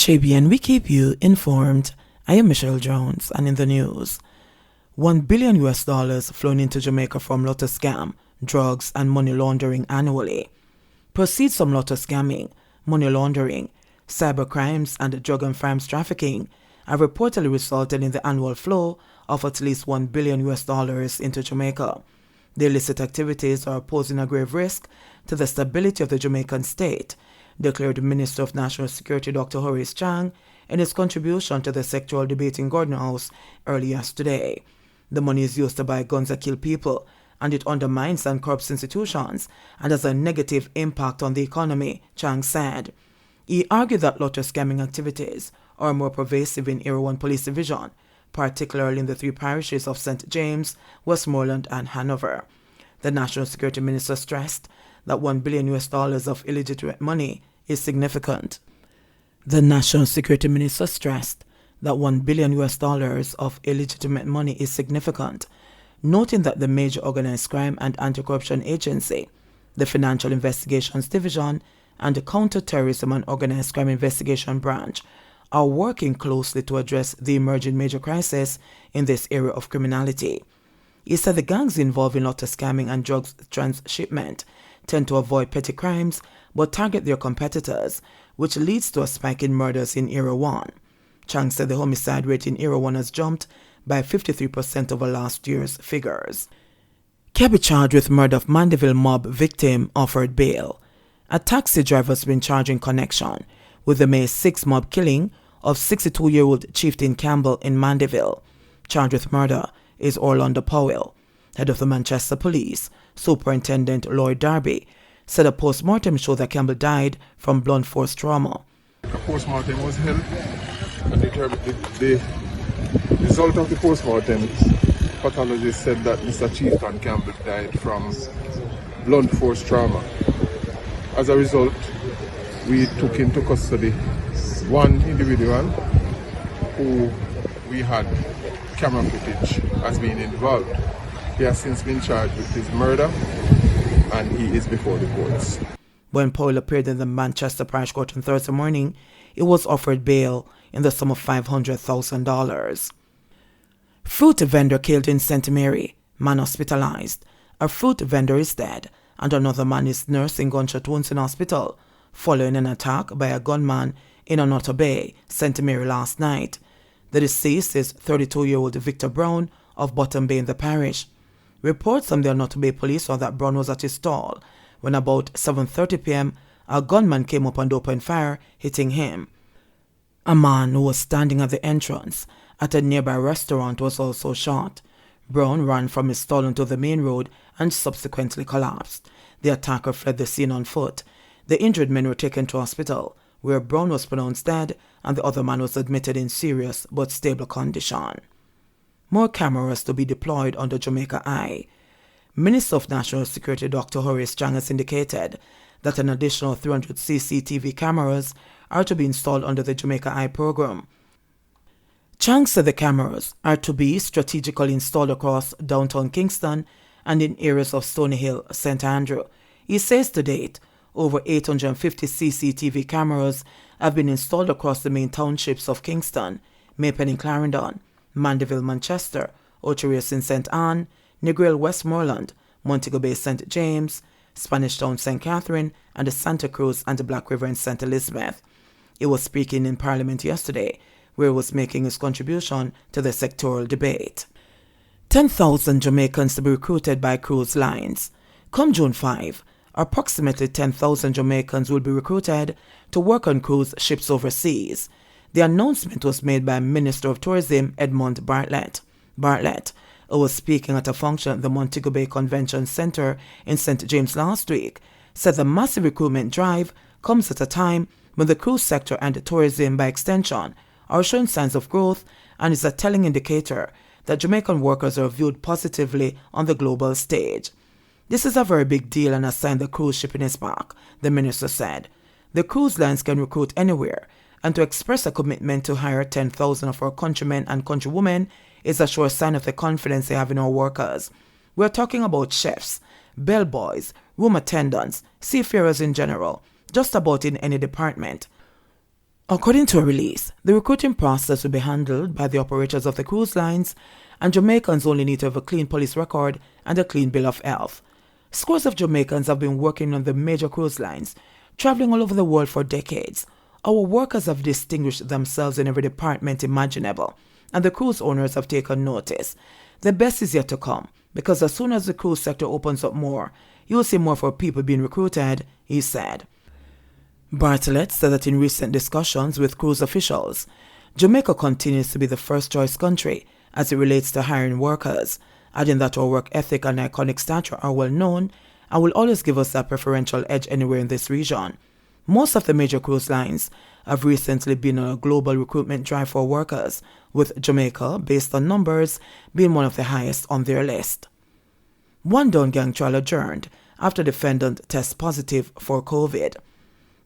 JBN, we keep you informed. I am Michelle Jones, and in the news, $1 billion flown into Jamaica from lotto scam, drugs, and money laundering annually. Proceeds from lotto scamming, money laundering, cyber crimes, and drug and firearms trafficking have reportedly resulted in the annual flow of at least $1 billion into Jamaica. The illicit activities are posing a grave risk to the stability of the Jamaican state, declared Minister of National Security Dr. Horace Chang in his contribution to the sectoral debate in Gordon House earlier yesterday. The money is used to buy guns that kill people, and it undermines and corrupts institutions and has a negative impact on the economy, Chang said. He argued that lotto scamming activities are more pervasive in Area 1 Police Division, particularly in the three parishes of St. James, Westmoreland, and Hanover. The National Security Minister stressed that $1 billion of illegitimate money is significant. The National Security Minister stressed that $1 billion of illegitimate money is significant, noting that the major organized crime and anti-corruption agency, the Financial Investigations Division, and the Counter-Terrorism and Organized Crime Investigation Branch are working closely to address the emerging major crisis in this area of criminality. He said the gangs involved in lotto scamming and drugs transshipment tend to avoid petty crimes but target their competitors, which leads to a spike in murders in Area 1. Chang said the homicide rate in Area 1 has jumped by 53% over last year's figures. Cabby charged with murder of Mandeville mob victim offered bail. A taxi driver has been charged in connection with the May 6 mob killing of 62-year-old Chieftain Campbell in Mandeville. Charged with murder is Orlando Powell. Head of the Manchester Police, Superintendent Lloyd Darby, said a post-mortem showed that Campbell died from blunt force trauma. A post-mortem was held, and the result of the post-mortem, pathologists said that Mr. Chieftain Campbell died from blunt force trauma. As a result, we took into custody one individual who we had camera footage as being involved. He has since been charged with his murder, and he is before the courts. When Powell appeared in the Manchester Parish Court on Thursday morning, he was offered bail in the sum of $500,000. Fruit vendor killed in St. Mary, man hospitalized. A fruit vendor is dead, and another man is nursing gunshot wounds in hospital following an attack by a gunman in Onoto Bay, St. Mary last night. The deceased is 32-year-old Victor Brown of Bottom Bay in the parish. Reports from the Onoto Bay police are that Brown was at his stall when about 7:30 p.m. a gunman came up and opened fire, hitting him. A man who was standing at the entrance at a nearby restaurant was also shot. Brown ran from his stall onto the main road and subsequently collapsed. The attacker fled the scene on foot. The injured men were taken to hospital, where Brown was pronounced dead and the other man was admitted in serious but stable condition. More cameras to be deployed on the Jamaica Eye. Minister of National Security Dr. Horace Chang has indicated that an additional 300 CCTV cameras are to be installed under the Jamaica Eye program. Chang said the cameras are to be strategically installed across downtown Kingston and in areas of Stony Hill, St. Andrew. He says to date, over 850 CCTV cameras have been installed across the main townships of Kingston, Maypen in Clarendon, Mandeville, Manchester, Ochereus in St. Anne, Negril, Westmoreland, Montego Bay, St. James, Spanish Town, St. Catherine, and the Santa Cruz and the Black River in St. Elizabeth. He was speaking in Parliament yesterday, where he was making his contribution to the sectoral debate. 10,000 Jamaicans to be recruited by cruise lines. Come June 5, approximately 10,000 Jamaicans will be recruited to work on cruise ships overseas. The announcement was made by Minister of Tourism Edmund Bartlett. Bartlett, who was speaking at a function at the Montego Bay Convention Center in St. James last week, said the massive recruitment drive comes at a time when the cruise sector and tourism by extension are showing signs of growth and is a telling indicator that Jamaican workers are viewed positively on the global stage. This is a very big deal and a sign that cruise shipping is back, the minister said. The cruise lines can recruit anywhere, and to express a commitment to hire 10,000 of our countrymen and countrywomen is a sure sign of the confidence they have in our workers. We're talking about chefs, bellboys, room attendants, seafarers in general, just about in any department. According to a release, the recruiting process will be handled by the operators of the cruise lines, and Jamaicans only need to have a clean police record and a clean bill of health. Scores of Jamaicans have been working on the major cruise lines, traveling all over the world for decades. Our workers have distinguished themselves in every department imaginable, and the cruise owners have taken notice. The best is yet to come, because as soon as the cruise sector opens up more, you'll see more for people being recruited, he said. Bartlett said that in recent discussions with cruise officials, Jamaica continues to be the first choice country as it relates to hiring workers, adding that our work ethic and iconic stature are well known and will always give us that preferential edge anywhere in this region. Most of the major cruise lines have recently been on a global recruitment drive for workers, with Jamaica, based on numbers, being one of the highest on their list. One Down gang trial adjourned after defendant tests positive for COVID.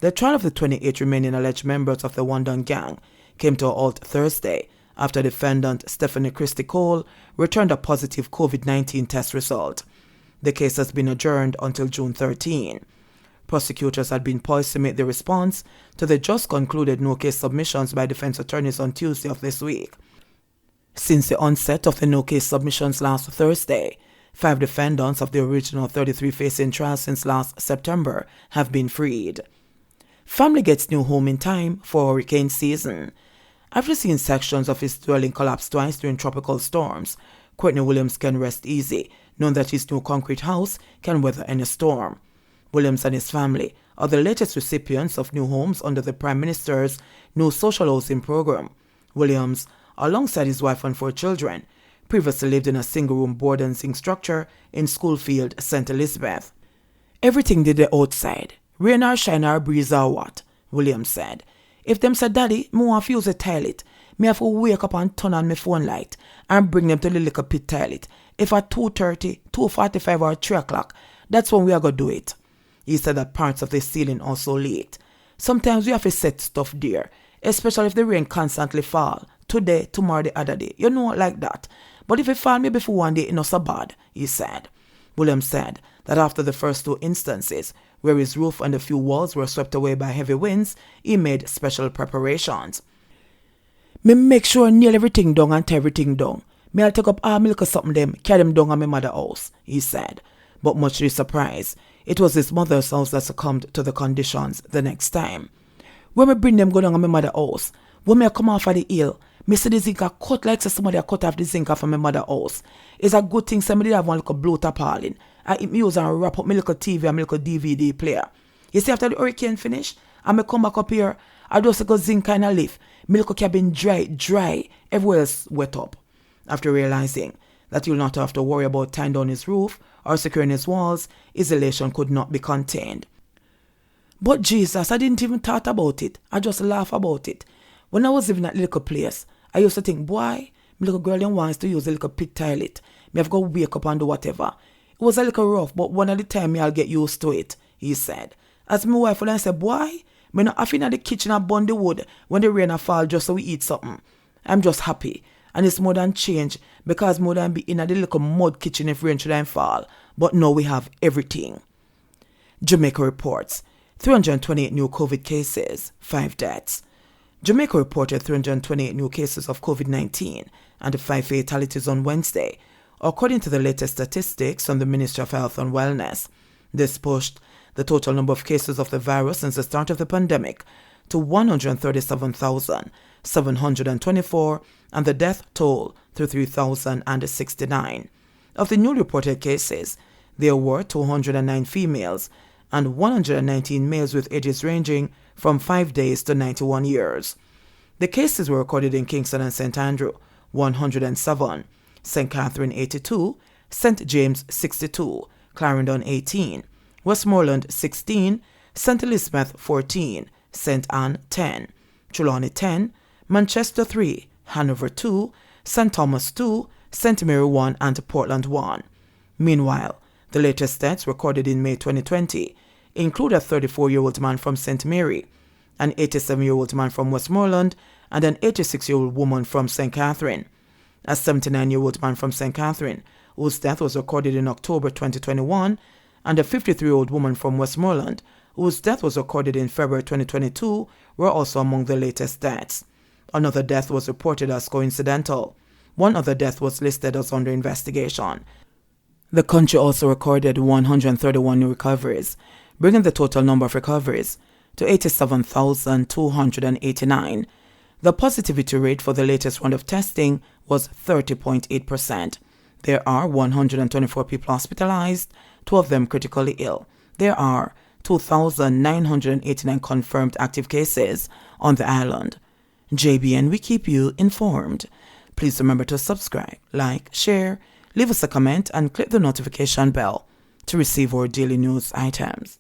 The trial of the 28 remaining alleged members of the One Down gang came to a halt Thursday after defendant Stephanie Christie Cole returned a positive COVID-19 test result. The case has been adjourned until June 13. Prosecutors had been poised to make the response to the just concluded no-case submissions by defense attorneys on Tuesday of this week. Since the onset of the no-case submissions last Thursday, 5 defendants of the original 33 facing trial since last September have been freed. Family gets new home in time for hurricane season. After seeing sections of his dwelling collapse twice during tropical storms, Courtney Williams can rest easy, knowing that his new concrete house can weather any storm. Williams and his family are the latest recipients of new homes under the Prime Minister's new social housing program. Williams, alongside his wife and 4 children, previously lived in a single-room board and zinc structure in Schoolfield, St. Elizabeth. Everything did the outside. Rain or shine or breeze or what, Williams said. If them said, Daddy, me want to use a toilet, me have to wake up and turn on my phone light and bring them to the little pit toilet. If at 2:30, 2:45 or 3 o'clock, that's when we are going to do it. He said that parts of the ceiling also leaked. Sometimes we have to set stuff there, especially if the rain constantly fall. Today, tomorrow, the other day. You know, like that. But if it fall maybe for one day, it's not so bad, he said. Williams said that after the first 2 instances, where his roof and a few walls were swept away by heavy winds, he made special preparations. Me make sure nail everything down and tear everything down. Me I'll take up all milk or something them, carry them down at my mother's house, he said. But much to his surprise, it was his mother's house that succumbed to the conditions the next time. When me bring them go down at my mother's house, when me come off of the hill, me see the zinc a cut like somebody a cut off the zinc off of my mother's house. It's a good thing somebody have one little blow tarpaulin. I eat me use and wrap up my little TV and my little DVD player. You see, after the hurricane finish, I may come back up here, I just go zinc kind of lift. My little cabin dry, everywhere else wet up. After realizing that he'll not have to worry about tying down his roof or securing his walls, his elation could not be contained. But Jesus, I didn't even thought about it. I just laugh about it. When I was living at the little place, I used to think, boy, my little girl wants to use a little pit toilet. Me have to wake up and do whatever. It was a little rough, but one of the time I'll get used to it, he said. As my wife and I said, boy, me not having at the kitchen and burn the wood when the rain fall just so we eat something. I'm just happy. And it's more than change because more than be in the little mud kitchen if rain shouldn't fall. But now we have everything. Jamaica reports 328 new COVID cases, 5 deaths. Jamaica reported 328 new cases of COVID-19 and 5 fatalities on Wednesday, according to the latest statistics from the Ministry of Health and Wellness. This pushed the total number of cases of the virus since the start of the pandemic to 137,724 and the death toll to 3,069. Of the newly reported cases, there were 209 females and 119 males with ages ranging from 5 days to 91 years. The cases were recorded in Kingston and St. Andrew, 107, St. Catherine 82, St. James 62, Clarendon 18, Westmoreland 16, St. Elizabeth 14, St. Anne 10, Trelawney 10, Manchester 3, Hanover 2, St. Thomas 2, St. Mary 1 and Portland 1. Meanwhile, the latest deaths recorded in May 2020 include a 34-year-old man from St. Mary, an 87-year-old man from Westmoreland, and an 86-year-old woman from St. Catherine. A 79-year-old man from St. Catherine, whose death was recorded in October 2021, and a 53-year-old woman from Westmoreland, whose death was recorded in February 2022, were also among the latest deaths. Another death was reported as coincidental. One other death was listed as under investigation. The country also recorded 131 new recoveries, bringing the total number of recoveries to 87,289. The positivity rate for the latest round of testing was 30.8%. There are 124 people hospitalized, 2 of them critically ill. There are 2,989 confirmed active cases on the island. JBN, we keep you informed. Please remember to subscribe, like, share, leave us a comment, and click the notification bell to receive our daily news items.